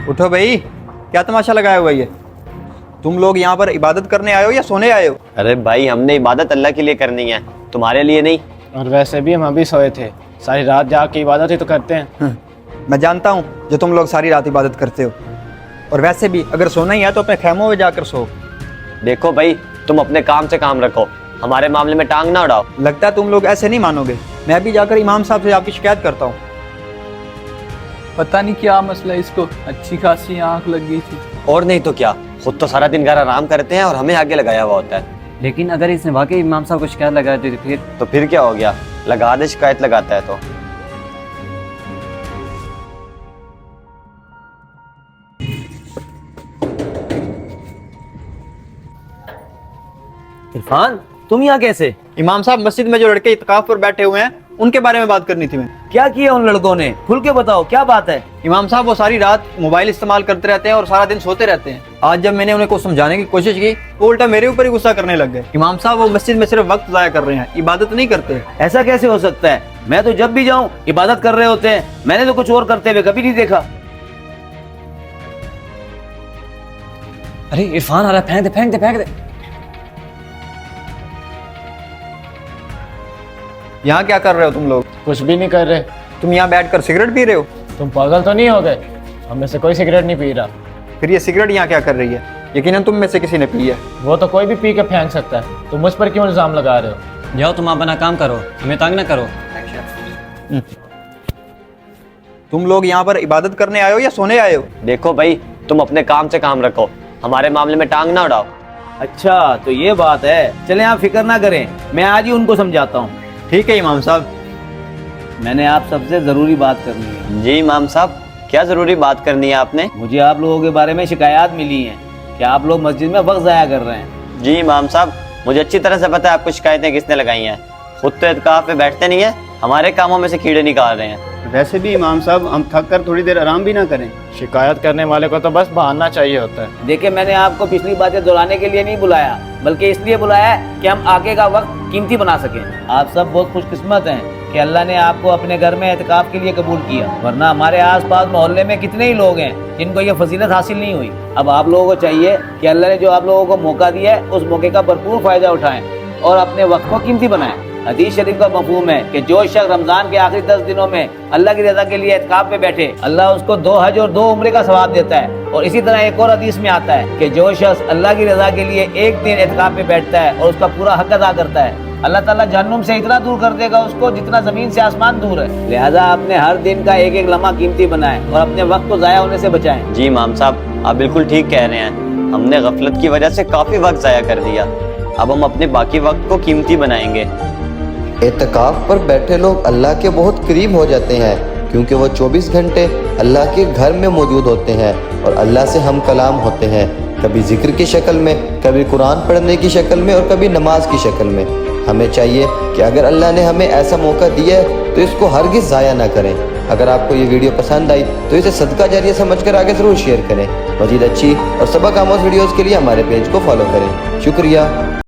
उठो भाई, क्या तमाशा लगाया हुआ है? तुम लोग यहाँ पर इबादत करने आए हो या सोने आए हो? अरे भाई, हमने इबादत अल्लाह के लिए करनी है, तुम्हारे लिए नहीं। और वैसे भी हम अभी सोए थे, सारी रात जाग के इबादत ही तो करते हैं। मैं जानता हूँ जो तुम लोग सारी रात इबादत करते हो, और वैसे भी अगर सोना ही है तो अपने खैमों में जाकर सो। देखो भाई, तुम अपने काम से काम रखो, हमारे मामले में टांग ना उड़ाओ। लगता है तुम लोग ऐसे नहीं मानोगे। मैं अभी जाकर इमाम साहब से आपकी शिकायत करता हूँ। पता नहीं क्या मसला है, इसको अच्छी खासी आंख लग गई थी। और नहीं तो क्या, खुद तो सारा दिन घर आराम करते हैं और हमें आगे लगाया हुआ होता है। लेकिन अगर इसने वाकई इमाम साहब को शिकायत लगा दी तो फिर क्या हो गया, लगा दे शिकायत लगाता है तो। इरफान, तुम यहाँ कैसे? इमाम साहब, मस्जिद में जो लड़के इत्काफ पर बैठे हुए हैं उनके बारे में बात करनी थी। मैं क्या किया उन लड़कों ने? खुल के बताओ, क्या बात है? इमाम साहब, वो सारी रात मोबाइल इस्तेमाल करते रहते हैं और सारा दिन सोते रहते हैं। आज जब मैंने उन्हें कुछ समझाने की कोशिश की तो उल्टा मेरे ऊपर ही गुस्सा करने लग गए। इमाम साहब, वो मस्जिद में सिर्फ वक्त जाया कर रहे हैं, इबादत नहीं करते। ऐसा कैसे हो सकता है? मैं तो जब भी जाऊँ इबादत कर रहे होते हैं, मैंने तो कुछ और करते हुए कभी नहीं देखा। अरे इरफान आ रहा है, फेंक दे फेंक दे फेंक दे। यहाँ क्या कर रहे हो तुम लोग? कुछ भी नहीं कर रहे। तुम यहाँ बैठकर सिगरेट पी रहे हो? तुम पागल तो नहीं हो गए? हम में से कोई सिगरेट नहीं पी रहा। फिर ये सिगरेट यहाँ क्या कर रही है? यकीनन तुम में से किसी ने पी है। वो तो कोई भी पी के फेंक सकता है, तुम मुझ पर क्यों इल्जाम लगा रहे हो? जाओ तुम अपना काम करो, हमें तंग ना करो। तुम लोग यहाँ पर इबादत करने आए हो या सोने आए हो? देखो भाई, तुम अपने काम से काम रखो, हमारे मामले में टांग ना उड़ाओ। अच्छा तो ये बात है, चले आप फिक्र ना करें, मैं आज ही उनको समझाता हूँ। ठीक है इमाम साहब। मैंने आप सबसे जरूरी बात करनी है। जी इमाम साहब, क्या जरूरी बात करनी है आपने? मुझे आप लोगों के बारे में शिकायत मिली है कि आप लोग मस्जिद में वक्त ज़ाया कर रहे हैं। जी इमाम साहब, मुझे अच्छी तरह से पता है आपको शिकायतें किसने लगाई हैं। खुद तो इत्काफ पे बैठते नहीं है, हमारे कामों में से कीड़े निकाल रहे हैं। वैसे भी इमाम साहब, हम थक कर थोड़ी देर आराम भी ना करें? शिकायत करने वाले को तो बस बहाना चाहिए होता है। देखिए, मैंने आपको पिछली बातें दोहराने के लिए नहीं बुलाया, बल्कि इसलिए बुलाया है कि हम आगे का वक्त कीमती बना सकें। आप सब बहुत खुशकिस्मत हैं कि अल्लाह ने आपको अपने घर में एतकाफ के लिए कबूल किया, वरना हमारे आसपास मोहल्ले में कितने ही लोग हैं जिनको ये फजीलत हासिल नहीं हुई। अब आप लोगों को चाहिए कि अल्लाह ने जो आप लोगों को मौका दिया है उस मौके का भरपूर फायदा उठाएं और अपने वक्त को कीमती बनाएं। हदीस शरीफ का मफहूम है कि जो शख्स रमजान के आखिरी 10 दिनों में अल्लाह की रजा के लिए एतकाफ पे बैठे, अल्लाह उसको 2 हज और 2 उम्रे का सवाब देता है। और इसी तरह एक और हदीस में आता है कि जो शख्स अल्लाह की रजा के लिए एक दिन एतकाफ पे बैठता है और उसका पूरा हक अदा करता है, अल्लाह ताला जहन्नुम से इतना दूर कर देगा उसको जितना जमीन से आसमान दूर है। लिहाजा आपने हर दिन का एक एक लम्हा कीमती बनाएं और अपने वक्त को जाया होने से बचाएं। जी इमाम साहब, आप बिल्कुल ठीक कह रहे हैं। हमने गफलत की वजह से काफी वक्त जाया कर दिया, अब हम अपने बाकी वक्त को कीमती बनाएंगे। एतकाफ पर बैठे लोग अल्लाह के बहुत करीब हो जाते हैं, क्योंकि वो 24 घंटे अल्लाह के घर में मौजूद होते हैं और अल्लाह से हम कलाम होते हैं, कभी जिक्र की शक्ल में, कभी कुरान पढ़ने की शक्ल में और कभी नमाज की शक्ल में। हमें चाहिए कि अगर अल्लाह ने हमें ऐसा मौका दिया है तो इसको हरगिज़ ज़ाया ना करें। अगर आपको ये वीडियो पसंद आई तो इसे सदका जारिया समझकर आगे ज़रूर शेयर करें। मज़ीद अच्छी और सबक आमोज़ वीडियोज़ के लिए हमारे पेज को फॉलो करें। शुक्रिया।